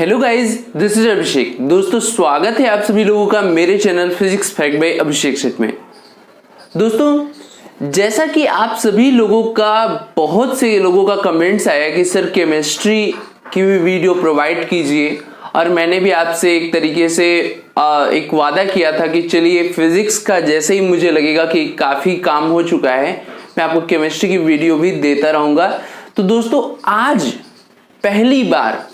Hello guys, this is अभिषेक। दोस्तों, स्वागत है आप सभी लोगों का मेरे चैनल फिजिक्स फैक्ट बाय अभिषेक सेट में। दोस्तों, जैसा कि आप सभी लोगों का बहुत से लोगों का कमेंट्स आया कि सर केमिस्ट्री की भी वीडियो प्रोवाइड कीजिए, और मैंने भी आपसे एक तरीके से एक वादा किया था कि चलिए फिजिक्स का जैसे ही मुझे लगेगा कि काफ़ी काम हो चुका है मैं आपको केमिस्ट्री की वीडियो भी देता रहूँगा। तो दोस्तों, आज पहली बार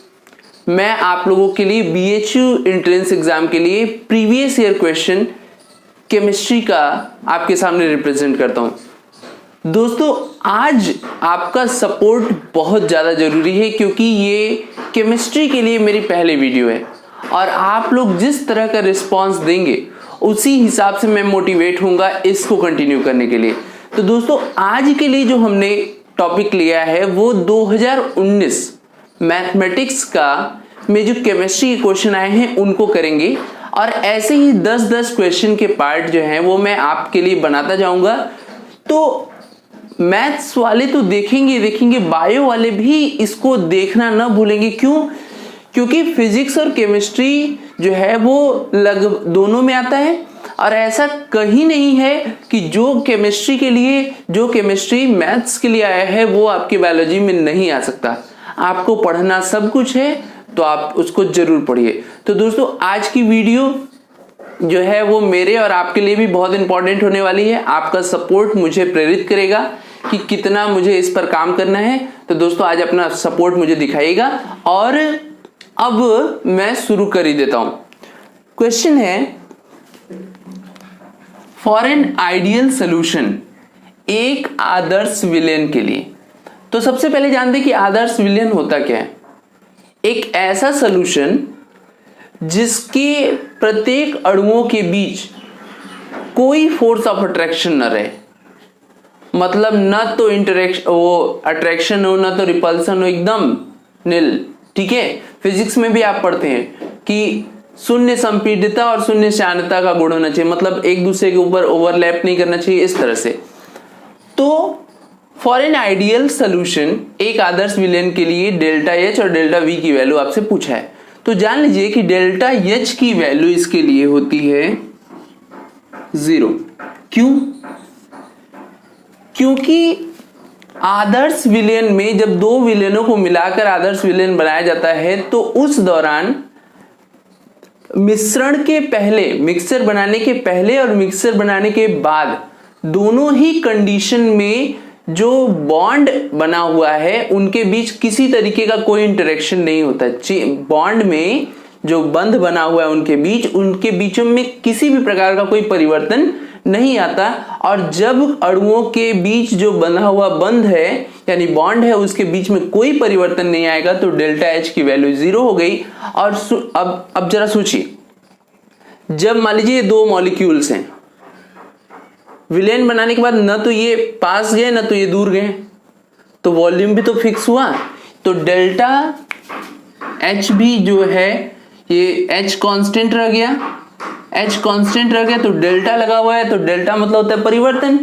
मैं आप लोगों के लिए BHU एंट्रेंस एग्जाम के लिए प्रीवियस ईयर क्वेश्चन केमिस्ट्री का आपके सामने रिप्रेजेंट करता हूं। दोस्तों, आज आपका सपोर्ट बहुत ज़्यादा ज़रूरी है क्योंकि ये केमिस्ट्री के लिए मेरी पहली वीडियो है और आप लोग जिस तरह का रिस्पांस देंगे उसी हिसाब से मैं मोटिवेट होऊंगा इसको कंटिन्यू करने के लिए। तो दोस्तों, आज के लिए जो हमने टॉपिक लिया है वो 2019 मैथमेटिक्स का में जो केमिस्ट्री के क्वेश्चन आए हैं उनको करेंगे, और ऐसे ही 10-10 क्वेश्चन के पार्ट जो हैं वो मैं आपके लिए बनाता जाऊंगा। तो मैथ्स वाले तो देखेंगे, बायो वाले भी इसको देखना ना भूलेंगे। क्योंकि फिजिक्स और केमिस्ट्री जो है वो दोनों में आता है, और ऐसा कहीं नहीं है कि जो केमिस्ट्री मैथ्स के लिए आया है वो आपके बायोलॉजी में नहीं आ सकता। आपको पढ़ना सब कुछ है तो आप उसको जरूर पढ़िए। तो दोस्तों, आज की वीडियो जो है वो मेरे और आपके लिए भी बहुत इंपॉर्टेंट होने वाली है। आपका सपोर्ट मुझे प्रेरित करेगा कि कितना मुझे इस पर काम करना है। तो दोस्तों, आज अपना सपोर्ट मुझे दिखाइएगा, और अब मैं शुरू कर ही देता हूं। क्वेश्चन है, फॉर एन आइडियल सोल्यूशन, एक आदर्श विलयन के लिए। तो सबसे पहले जानते हैं कि आदर्श विलयन होता क्या है। एक ऐसा सॉल्यूशन जिसके प्रत्येक अणुओं के बीच कोई फोर्स ऑफ अट्रैक्शन न रहे, मतलब ना तो अट्रैक्शन हो ना तो रिपल्सन हो, एकदम नील। ठीक है, फिजिक्स में भी आप पढ़ते हैं कि शून्य संपीडितता और शून्य श्यानता का गुण होना चाहिए, मतलब एक दूसरे के ऊपर ओवरलैप नहीं करना चाहिए, इस तरह से। तो फॉर एन आइडियल सोल्यूशन, एक आदर्श विलयन के लिए डेल्टा H और डेल्टा V की वैल्यू आपसे पूछा है। तो जान लीजिए कि डेल्टा H की वैल्यू इसके लिए होती है 0। क्यों? क्योंकि आदर्श विलयन में जब दो विलयनों को मिलाकर आदर्श विलयन बनाया जाता है तो उस दौरान मिश्रण के पहले, मिक्सचर बनाने के पहले और मिक्सचर बनाने के बाद दोनों ही कंडीशन में जो बॉन्ड बना हुआ है उनके बीच किसी तरीके का कोई इंटरेक्शन नहीं होता। बॉन्ड में जो बंध बना हुआ है उनके बीचों में किसी भी प्रकार का कोई परिवर्तन नहीं आता, और जब अणुओं के बीच जो बना हुआ बंध है यानी बॉन्ड है उसके बीच में कोई परिवर्तन नहीं आएगा तो डेल्टा H की वैल्यू 0 हो गई। और अब जरा सोचिए, जब मान लीजिए दो मॉलिक्यूल्स हैं, विलयन बनाने के बाद ना तो ये पास गए ना तो ये दूर गए, तो वॉल्यूम भी तो फिक्स हुआ। तो डेल्टा H भी जो है ये H कांस्टेंट रह गया, तो डेल्टा लगा हुआ है, तो डेल्टा मतलब होता है परिवर्तन।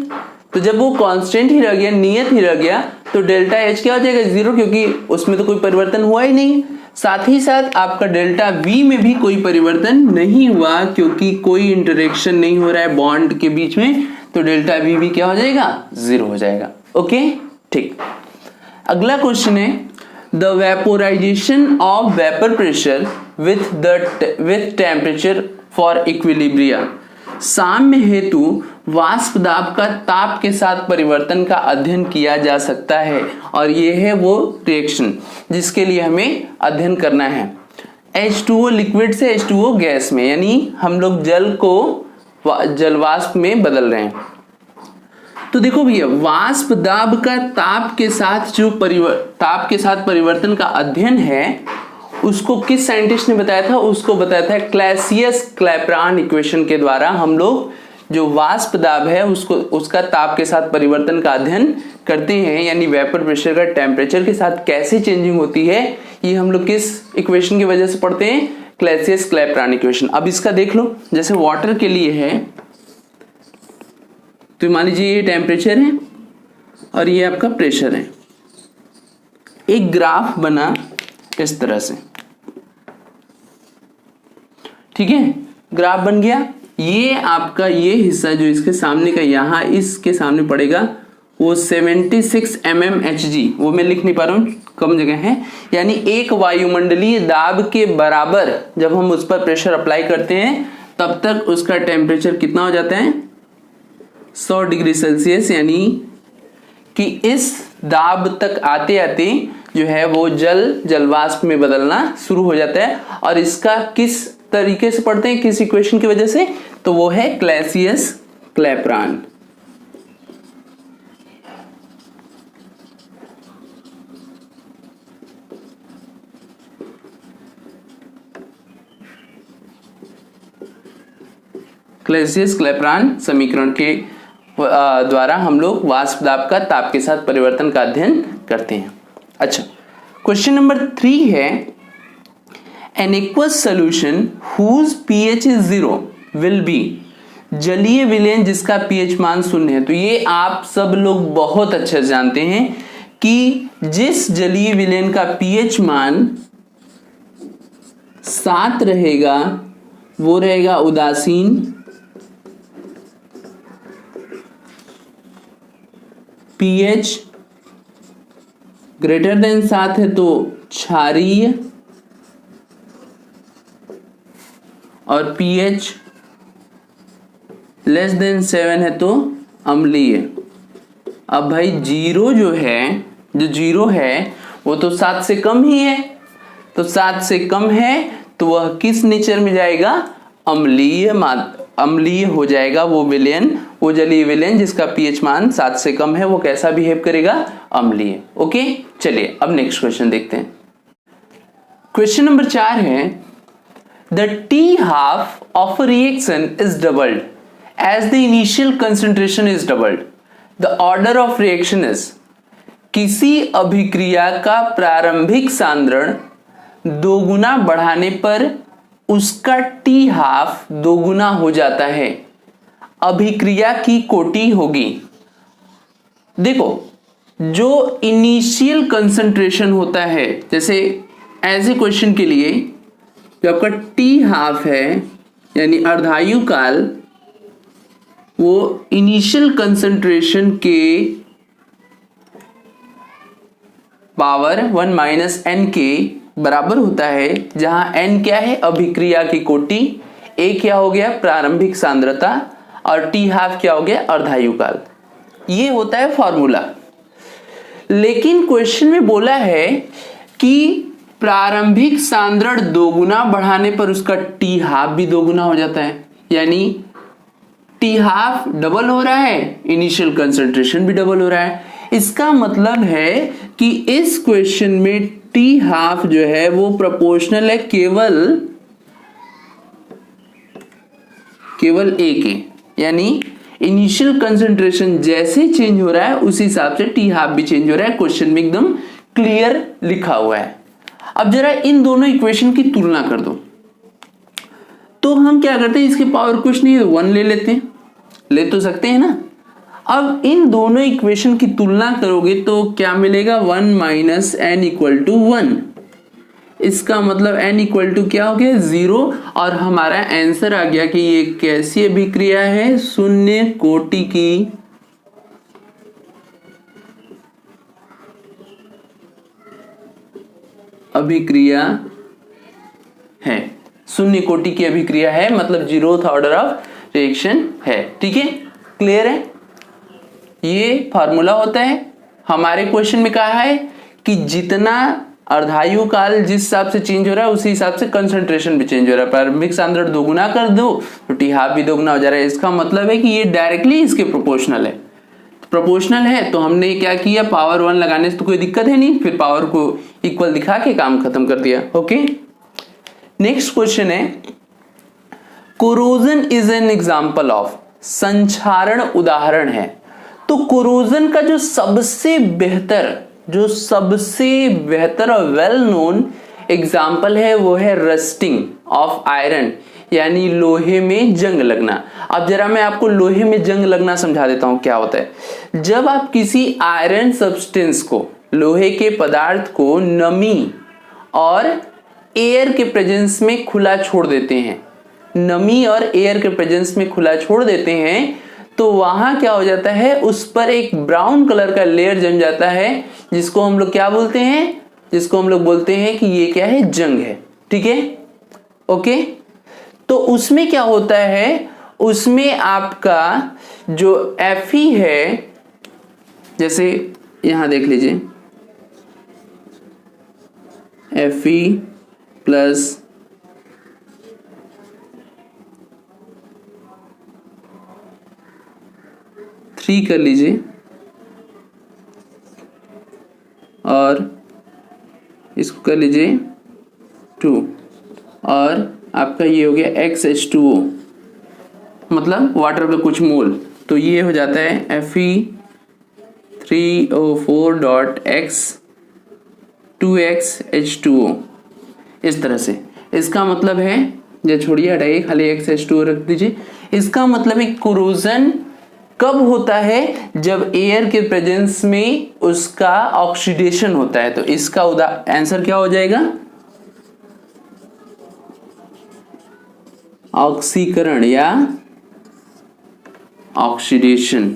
तो जब वो कांस्टेंट ही रह गया, नियत ही रह गया, तो डेल्टा H क्या हो जाएगा 0, क्योंकि उसमें तो कोई परिवर्तन हुआ ही नहीं। साथ ही साथ आपका डेल्टा V में भी कोई परिवर्तन नहीं हुआ क्योंकि कोई इंटरेक्शन नहीं हो रहा है बॉन्ड के बीच में, तो डेल्टा V भी क्या हो जाएगा 0 हो जाएगा। ओके, ठीक। अगला क्वेश्चन है, the vaporisation of vapour pressure with temperature for equilibria, साम्य हेतु वाष्प दाब का ताप के साथ परिवर्तन का अध्ययन किया जा सकता है। और ये है वो रिएक्शन जिसके लिए हमें अध्ययन करना है। H2O लिक्विड से H2O गैस में, यानी हम लोग जल को जलवाष्प में बदल रहे हैं। तो देखो भैया, वाष्प दाब का ताप के साथ परिवर्तन का अध्ययन है, उसको किस साइंटिस्ट ने बताया था? उसको बताया था क्लैसियस-क्लैपेरॉन इक्वेशन के द्वारा हम लोग जो वाष्प दाब है उसका ताप के साथ परिवर्तन का अध्ययन करते हैं, यानी वेपर प्रेशर का टेम्परेचर के साथ कैसे चेंजिंग होती है, ये हम लोग किस इक्वेशन की वजह से पढ़ते हैं? क्लैसियस-क्लैपेरॉन इक्वेशन। अब इसका देख लो, जैसे वाटर के लिए है तो मान लीजिए ये टेम्परेचर है और ये आपका प्रेशर है। एक ग्राफ बना इस तरह से, ठीक है, ग्राफ बन गया। ये आपका ये हिस्सा जो इसके सामने का यहाँ इसके सामने पड़ेगा वो 76 mmHg, वो मैं लिख नहीं पा रहा हूँ, कम जगह है, यानी एक वायुमंडलीय दाब के बराबर जब हम उस पर प्रेशर अप्लाई करते हैं तब तक उसका टेम्परेचर कितना हो जाता है 100 डिग्री सेल्सियस, यानी कि इस दाब तक आते आते जो है वो जलवाष्प में बदलना शुरू हो जाता है। और इसका किस तरीके से पढ़ते हैं, किस इक्वेशन की वजह से, तो वो है क्लैसियस क्लैपेरॉन। क्लैसियस क्लैपेरॉन समीकरण के द्वारा हम लोग वाष्प दाब का ताप के साथ परिवर्तन का अध्ययन करते हैं। अच्छा, क्वेश्चन नंबर 3 है, an aqueous solution whose pH is 0 will be, जलीय विलयन जिसका pH मान 0 है। तो ये आप सब लोग बहुत अच्छे से जानते हैं कि जिस जलीय विलयन का pH मान 7 रहेगा वो रहेगा उदासीन, pH ग्रेटर देन 7 है तो क्षारीय, और pH लेस देन 7 है तो अम्लीय। अब भाई जीरो जो है, जो जीरो है वो तो 7 से कम ही है, तो 7 से कम है तो वह किस नेचर में जाएगा, अम्लीय हो जाएगा वो विलयन, वो जलीय विलयन जिसका pH मान 7 से कम है वो कैसा बिहेव करेगा, अम्लीय। ओके, चलिए अब नेक्स्ट क्वेश्चन देखते हैं। क्वेश्चन नंबर 4 है, the T half of a reaction is doubled as the initial concentration is doubled. The order of reaction is, किसी अभिक्रिया का प्रारंभिक सांद्रण दोगुना बढ़ाने पर उसका T हाफ दोगुना हो जाता है, अभिक्रिया की कोटि होगी। देखो, जो इनिशियल कंसंट्रेशन होता है, जैसे ऐसे क्वेश्चन के लिए जो आपका T हाफ है यानी अर्धायु काल, वो इनिशियल कंसंट्रेशन के पावर 1 माइनस n के बराबर होता है, जहां n क्या है, अभिक्रिया की कोटि, a क्या हो गया, प्रारंभिक सांद्रता, और T हाफ क्या हो गया, अर्धायु काल। ये होता है फॉर्मूला। लेकिन क्वेश्चन में बोला है कि प्रारंभिक सांद्रण दोगुना बढ़ाने पर उसका T हाफ भी दोगुना हो जाता है, यानी T हाफ डबल हो रहा है, इनिशियल कंसंट्रेशन भी डबल हो रहा है। इसका मतलब है कि इस क्वेश्चन में T हाफ जो है वो प्रोपोर्शनल है केवल A के, यानी इनिशियल कंसंट्रेशन जैसे चेंज हो रहा है उसी हिसाब से T हाफ भी चेंज हो रहा है। क्वेश्चन में एकदम क्लियर लिखा हुआ है। अब जरा इन दोनों इक्वेशन की तुलना कर दो। तो हम क्या करते हैं, इसकी पावर कुछ नहीं है, 1 ले लेते हैं, ले तो सकते हैं ना। अब इन दोनों इक्वेशन की तुलना करोगे तो क्या मिलेगा, 1 माइनस n इक्वल टू 1। इसका मतलब n इक्वल टू क्या हो गया, 0। और हमारा आंसर आ गया कि ये कैसी अभिक्रिया है, शून्य कोटि की अभिक्रिया है, शून्य कोटि की अभिक्रिया है, मतलब 0th ऑर्डर ऑफ रिएक्शन है। ठीक है, क्लियर है। ये फार्मूला होता है। हमारे क्वेश्चन में कहा है कि जितना अर्धायु काल जिस हिसाब से चेंज हो रहा है उसी हिसाब से कंसंट्रेशन भी चेंज हो रहा है। प्रारंभिक सांद्रण दोगुना कर दो तो T हाफ भी दोगुना हो जा रहा है। इसका मतलब है कि ये डायरेक्टली इसके प्रोपोर्शनल है। प्रोपोर्शनल है तो हमने क्या किया, पावर 1 लगाने से तो कोई दिक्कत है नहीं, फिर पावर को इक्वल दिखा के काम खत्म कर दिया। ओके, नेक्स्ट क्वेश्चन है, corrosion is an example of, संक्षारण उदाहरण है। तो कोरोजन का जो सबसे बेहतर और वेल नोन एग्जाम्पल है वो है रस्टिंग ऑफ आयरन, यानी लोहे में जंग लगना। अब जरा मैं आपको लोहे में जंग लगना समझा देता हूं क्या होता है। जब आप किसी आयरन सब्सटेंस को, लोहे के पदार्थ को, नमी और एयर के प्रेजेंस में खुला छोड़ देते हैं नमी और एयर के प्रेजेंस में खुला छोड़ देते हैं तो वहां क्या हो जाता है, उस पर एक ब्राउन कलर का लेयर जम जाता है, जिसको हम लोग क्या बोलते हैं, जिसको हम लोग बोलते हैं कि ये क्या है, जंग है। ठीक है, ओके। तो उसमें क्या होता है, उसमें आपका जो Fe है, जैसे यहां देख लीजिए Fe प्लस थ्री कर लीजिए और इसको कर लीजिए 2 और आपका ये हो गया XH2O, मतलब वाटर का कुछ मोल। तो ये हो जाता है Fe3O4.X2XH2O। इस तरह से इसका मतलब है, जो छोड़िए हटाइए, खाली XH2O रख दीजिए। इसका मतलब है कोरोजन कब होता है, जब एयर के प्रेजेंस में उसका ऑक्सीडेशन होता है। तो इसका आंसर क्या हो जाएगा, ऑक्सीकरण या ऑक्सीडेशन।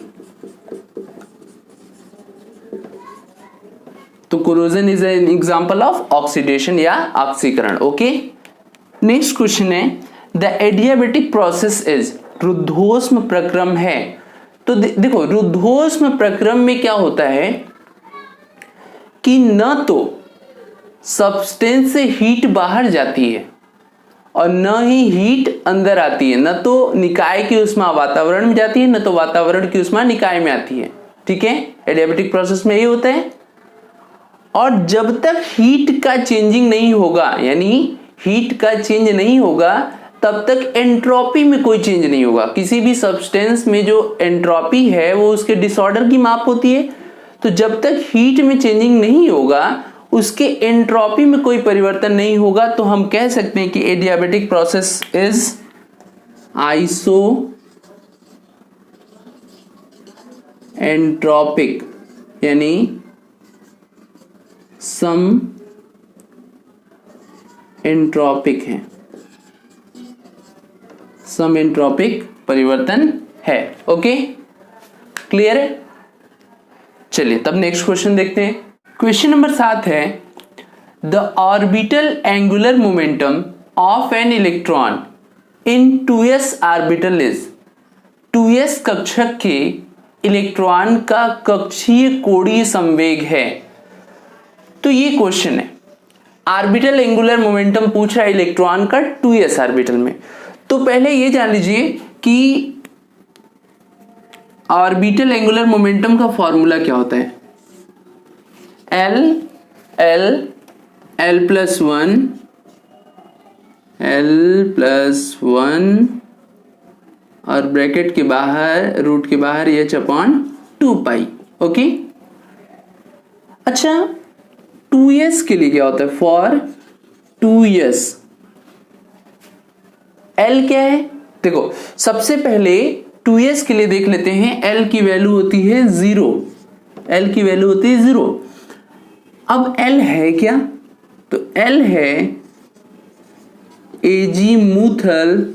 तो corrosion is an example of oxidation या ऑक्सीकरण। ओके, नेक्स्ट क्वेश्चन है द एडियाबेटिक प्रोसेस इज, रुद्धोष्म प्रक्रम है। तो देखो रुद्धोष्म प्रक्रम में क्या होता है कि न तो सब्सटेंस से हीट बाहर जाती है और न ही हीट अंदर आती है, न तो निकाय की ऊष्मा वातावरण में जाती है, न तो वातावरण की ऊष्मा निकाय में आती है। ठीक है, एडियाबेटिक प्रोसेस में ये होता है। और जब तक हीट का चेंजिंग नहीं होगा, यानी हीट का चेंज नहीं होगा, तब तक एंट्रोपी में कोई चेंज नहीं होगा। किसी भी सब्सटेंस में जो एंट्रोपी है वो उसके डिसऑर्डर की माप होती है। तो जब तक हीट में चेंजिंग नहीं होगा, उसके एंट्रोपी में कोई परिवर्तन नहीं होगा, तो हम कह सकते हैं कि adiabatic process is iso entropic, यानी सम एंट्रोपिक है, सम एंट्रोपिक परिवर्तन है। ओके, क्लियर है। चलिए तब नेक्स्ट क्वेश्चन देखते हैं। क्वेश्चन नंबर 7 है the orbital angular momentum of an electron in 2s orbital is, 2s कक्षक के इलेक्ट्रॉन का कक्षीय कोणीय संवेग है। तो ये क्वेश्चन है, ऑर्बिटल एंगुलर मोमेंटम पूछ रहा है इलेक्ट्रॉन का 2s ऑर्बिटल में। तो पहले ये जान लीजिए कि ऑर्बिटल एंगुलर मोमेंटम का फॉर्मूला क्या होता है, L प्लस 1 और ब्रैकेट के बाहर, रूट के बाहर h/2π। ओके, अच्छा 2s के लिए क्या होता है, फॉर 2s L क्या है, देखो सबसे पहले 2s के लिए देख लेते हैं। L की वैल्यू होती है 0, L की वैल्यू होती है 0। अब L है क्या, तो L है एजीमुथल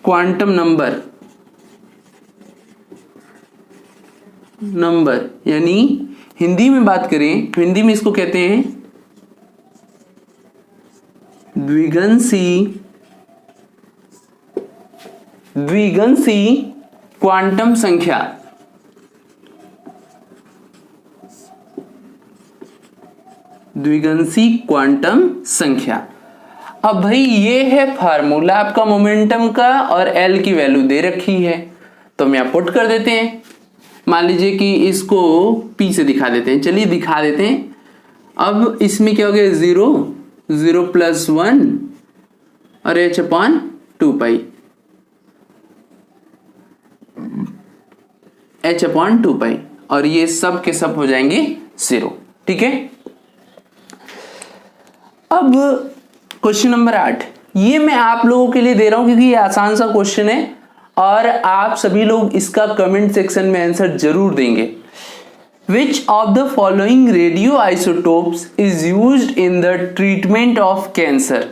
क्वांटम नंबर, यानी हिंदी में बात करें, हिंदी में इसको कहते हैं द्विगंशी क्वांटम संख्या। द्विगंशी क्वांटम संख्या। अब भाई ये है फार्मूला आपका मोमेंटम का और L की वैल्यू दे रखी है, तो हम यहां पुट कर देते हैं। मान लीजिए कि इसको P से दिखा देते हैं, चलिए दिखा देते हैं। अब इसमें क्या हो गया, 0 प्लस 1 और h/2π, h/2π, और ये सब के सब हो जाएंगे 0। ठीक है, अब क्वेश्चन नंबर 8, ये मैं आप लोगों के लिए दे रहा हूं क्योंकि ये आसान सा क्वेश्चन है और आप सभी लोग इसका कमेंट सेक्शन में आंसर जरूर देंगे। Which of the following radioisotopes is used in the treatment of cancer?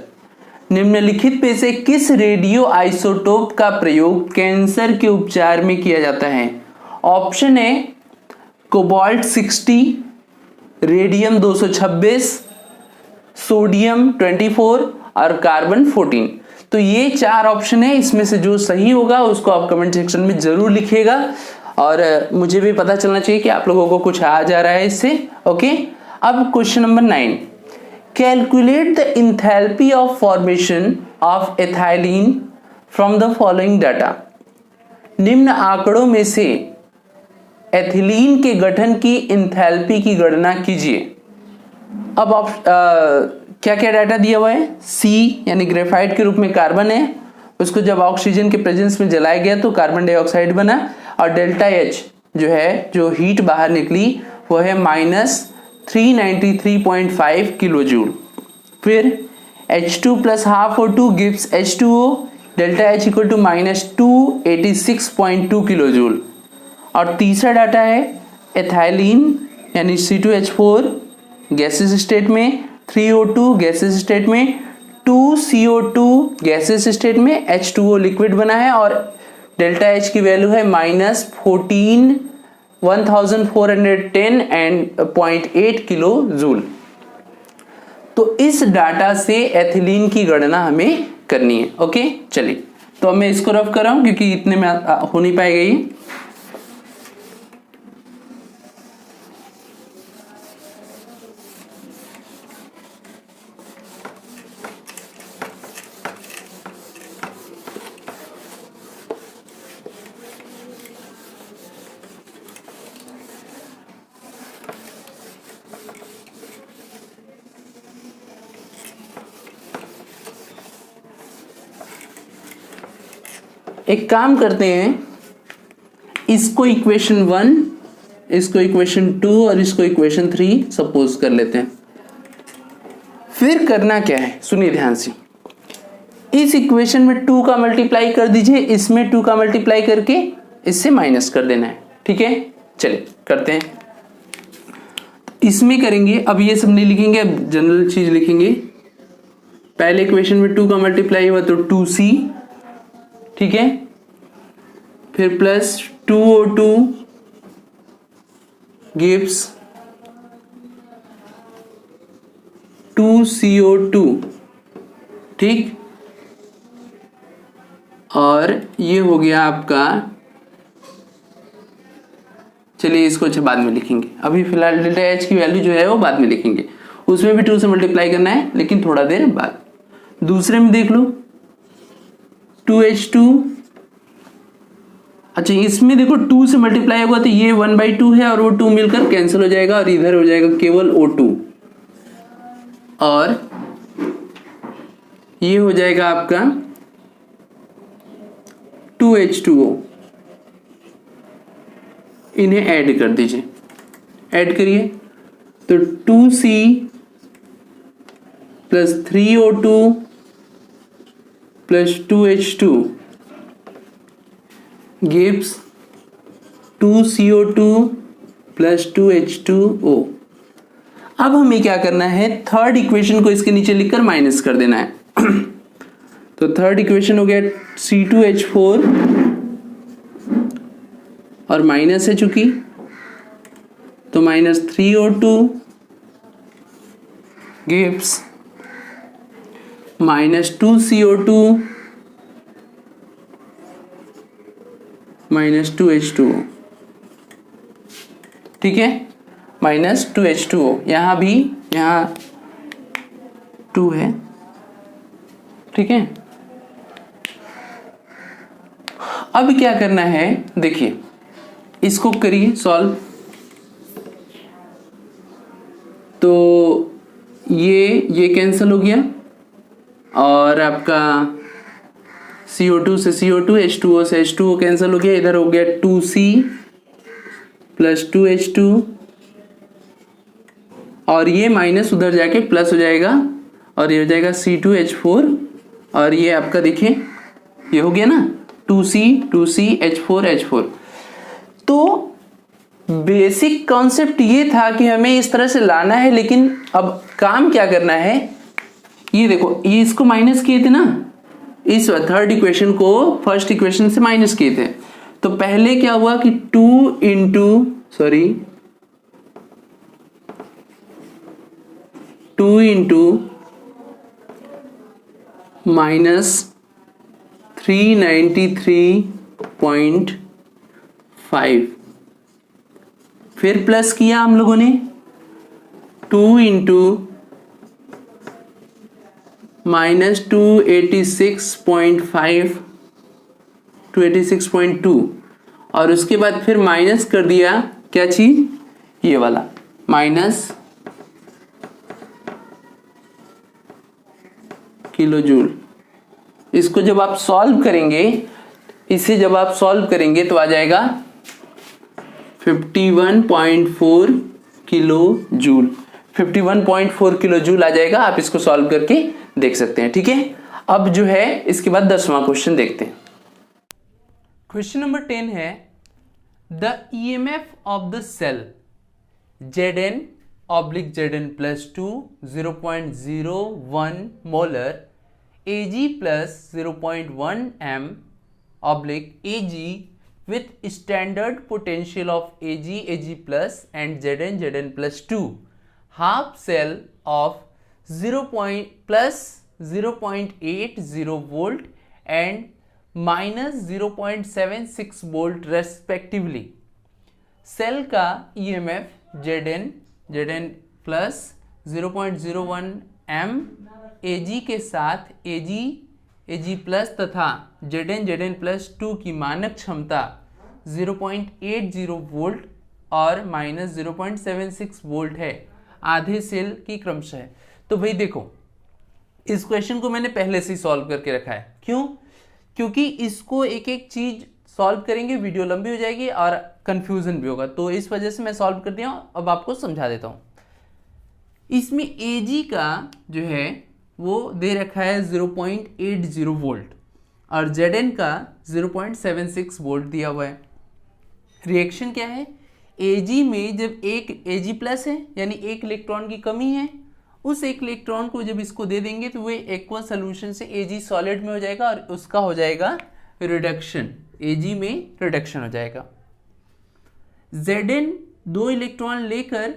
निम्नलिखित में से किस रेडियो आइसोटोप का प्रयोग कैंसर के उपचार में किया जाता है? ऑप्शन है कोबाल्ट 60, रेडियम 226, सोडियम 24 और कार्बन 14। तो ये 4 ऑप्शन है, इसमें से जो सही होगा उसको आप कमेंट सेक्शन में जरूर लिखिएगा और मुझे भी पता चलना चाहिए कि आप लोगों को कुछ आ जा रहा है इससे। ओके, अब question number 9, calculate the enthalpy of formation of ethylene from the following data. निम्न आंकड़ों में से एथिलीन के गठन की इंथैल्पी की गणना कीजिए। अब आप क्या क्या डाटा दिया हुआ है? सी यानी ग्रेफाइट के रूप में कार्बन है, उसको जब ऑक्सीजन के प्रेजेंस में जलाया गया तो कार्बन डाइऑक्साइड बना, और डेल्टा एच जो है, जो हीट बाहर निकली वो है -393.5 किलो जूल। फिर H2 plus half O2 gives H2O, delta H equal to -286.2 kilo joule. और तीसरा डाटा है एथाइलिन यानी C2H4 गैसेस स्टेट में, 3O2 गैसेस स्टेट में, 2CO2 गैसेस स्टेट में, H2O लिक्विड बना है और डेल्टा एच की वैल्यू है -1410.8 किलो जूल। तो इस डाटा से एथिलीन की गणना हमें करनी है। ओके, चलिए तो अब मैं इसको रफ कर रहा हूं क्योंकि इतने में हो नहीं पाएगा ये। एक काम करते हैं, इसको इक्वेशन 1, इसको इक्वेशन 2 और इसको इक्वेशन 3 सपोज कर लेते हैं। फिर करना क्या है, सुनिए ध्यान से। इस इक्वेशन में 2 का मल्टीप्लाई कर दीजिए, इसमें 2 का मल्टीप्लाई करके इससे माइनस कर देना है। ठीक है, चलिए करते हैं। इसमें करेंगे, अब ये सब नहीं लिखेंगे, अब जनरल चीज लिखेंगे। पहले इक्वेशन में 2 का मल्टीप्लाई हुआ तो 2C, ठीक है, फिर प्लस 2O2 गिव्स 2CO2, ठीक, और ये हो गया आपका। चलिए इसको अच्छा बाद में लिखेंगे, अभी फिलहाल डेल्टा एच की वैल्यू जो है वो बाद में लिखेंगे। उसमें भी 2 से मल्टीप्लाई करना है लेकिन थोड़ा देर बाद। दूसरे में देख लो 2H2, अच्छा इसमें देखो 2 से मल्टीप्लाई होगा तो ये 1/2 है और वो 2 मिलकर कैंसिल हो जाएगा और इधर हो जाएगा केवल O2, और ये हो जाएगा आपका 2H2O। इन्हें ऐड कर दीजिए, ऐड करिए तो 2C plus 3O2 plus 2H2 gives 2CO2 plus 2H2O। अब हमें क्या करना है, थर्ड इक्वेशन को इसके नीचे लिखकर माइनस कर देना है। तो थर्ड इक्वेशन हो गया C2H4 और माइनस है चूंकि, तो -3O2 gives -2CO2 -2H2O, ठीक है, -2H2O। यहां भी, यहां 2 है, ठीक है। अब क्या करना है, देखिए इसको करिए सॉल्व। तो ये कैंसिल हो गया और आपका CO2 से CO2, H2O से H2O कैंसिल हो गया। इधर हो गया 2C प्लस 2H2 और ये माइनस उधर जाके प्लस हो जाएगा और ये हो जाएगा C2H4 और ये आपका देखिए ये हो गया ना 2C H4 H4। तो बेसिक कॉन्सेप्ट ये था कि हमें इस तरह से लाना है, लेकिन अब काम क्या करना है, ये देखो, ये इसको माइनस किए थे ना, इस थर्ड इक्वेशन को फर्स्ट इक्वेशन से माइनस किए थे। तो पहले क्या हुआ कि 2 इंटू माइनस 393.5, फिर प्लस किया हम लोगों ने 2 इंटू माइनस 286.5 286.2, और उसके बाद फिर माइनस कर दिया क्या चीज, ये वाला माइनस किलो जूल। इसको जब आप सॉल्व करेंगे, इसे जब आप सॉल्व करेंगे तो आ जाएगा 51.4 किलो जूल, 51.4 किलो जूल आ जाएगा। आप इसको सॉल्व करके देख सकते हैं, ठीक है। अब जो है इसके बाद 10वां क्वेश्चन देखते हैं। क्वेश्चन नंबर 10 है, the EMF of the cell Zn/Zn+2 0.01 molar Ag plus 0.1 m/Ag with standard potential of Ag, Ag plus and Zn, Zn+2, half cell of 0.80 volt and minus 0.76 volt respectively. Cell का EMF Zn, Zn plus 0.01 m Ag के साथ Ag, Ag plus तथा Zn, Zn+2 की मानक क्षमता 0.80 volt और minus 0.76 volt है, आधे सेल की क्रमशः। तो भाई देखो, इस क्वेश्चन को मैंने पहले से ही सॉल्व करके रखा है। क्यों? क्योंकि इसको एक एक चीज सॉल्व करेंगे वीडियो लंबी हो जाएगी और कंफ्यूजन भी होगा, तो इस वजह से मैं सॉल्व कर दिया हूं। अब आपको समझा देता हूं। इसमें Ag का जो है वो दे रखा है 0.80 वोल्ट और Zn का 0.76 वोल्ट दिया हुआ है। रिएक्शन क्या है, Ag में जब एक Ag प्लस है यानी एक इलेक्ट्रॉन की कमी है, उस एक इलेक्ट्रॉन को जब इसको दे देंगे तो वो एक्वा सोल्यूशन से Ag सॉलिड में हो जाएगा और उसका हो जाएगा रिडक्शन, Ag में रिडक्शन हो जाएगा। Zn 2 इलेक्ट्रॉन लेकर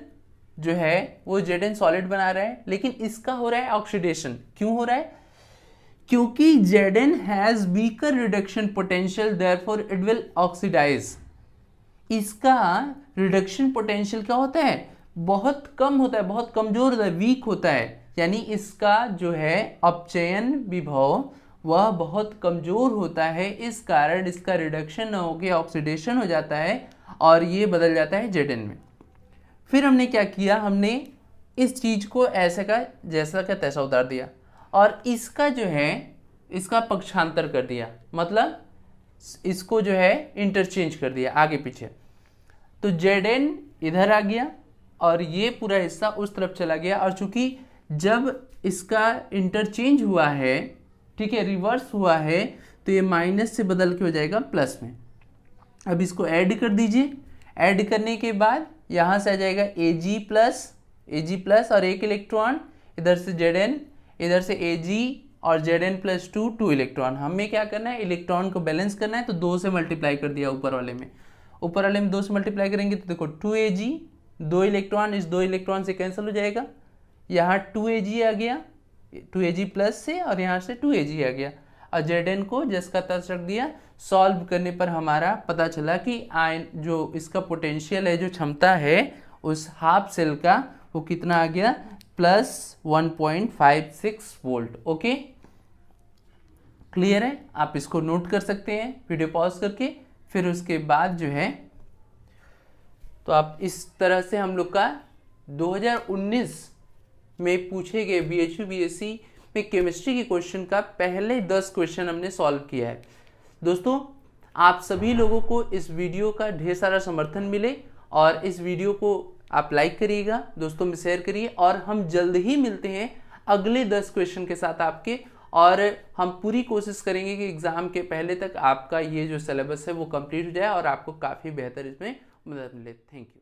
जो है वो Zn सॉलिड बना रहा है, लेकिन इसका हो रहा है ऑक्सीडेशन। क्यों हो रहा है? क्योंकि Zn has weaker reduction potential, therefore it will oxidise. इसका रिडक्शन पोटेंशियल क्या होता है, बहुत कम होता है, बहुत कमजोर होता है, वीक होता है, यानी इसका जो है अपचयन विभव वह बहुत कमजोर होता है। इस कारण इसका रिडक्शन न होकर ऑक्सीडेशन हो जाता है और ये बदल जाता है Zn में। फिर हमने क्या किया, हमने इस चीज को ऐसे का जैसा का तैसा उतार दिया और इसका जो है इसका पक्षांतर कर दिया, मतलब इसको जो है इंटरचेंज कर दिया आगे पीछे। तो Zn इधर आ गया और ये पूरा हिस्सा उस तरफ चला गया, और चूंकि जब इसका इंटरचेंज हुआ है, ठीक है, रिवर्स हुआ है, तो ये माइनस से बदल के हो जाएगा प्लस में। अब इसको ऐड कर दीजिए, ऐड करने के बाद यहाँ से आ जाएगा Ag प्लस और एक इलेक्ट्रॉन, इधर से Zn, इधर से Ag और Zn+2 2 इलेक्ट्रॉन। हमें क्या करना है, इलेक्ट्रॉन को बैलेंस करना है, तो 2 से मल्टीप्लाई कर दिया ऊपर वाले में। ऊपर वाले में 2 से मल्टीप्लाई करेंगे तो देखो 2Ag, 2 इलेक्ट्रॉन, इस 2 इलेक्ट्रॉन से कैंसिल हो जाएगा, यहाँ 2Ag आ गया 2Ag प्लस से, और यहाँ से 2Ag आ गया, और Zn को जिसका तस रख दिया। सॉल्व करने पर हमारा पता चला कि आयन जो इसका पोटेंशियल है, जो क्षमता है उस हाफ सेल का, वो कितना आ गया, प्लस 1.56 वोल्ट। ओके, क्लियर है? आप इसको नोट कर सकते हैं वीडियो पॉज करके। फिर उसके बाद जो है तो आप इस तरह से हम लोग का 2019 में पूछे गए BHU BSc में केमिस्ट्री के क्वेश्चन का पहले 10 क्वेश्चन हमने सॉल्व किया है। दोस्तों, आप सभी लोगों को इस वीडियो का ढेर सारा समर्थन मिले और इस वीडियो को आप लाइक करिएगा, दोस्तों में शेयर करिए, और हम जल्द ही मिलते हैं अगले 10 क्वेश्चन के साथ आपके, और हम पूरी कोशिश करेंगे कि एग्ज़ाम के पहले तक आपका ये जो सिलेबस है वो कंप्लीट हो जाए और आपको काफ़ी बेहतर इसमें मदद मिले। Thank you.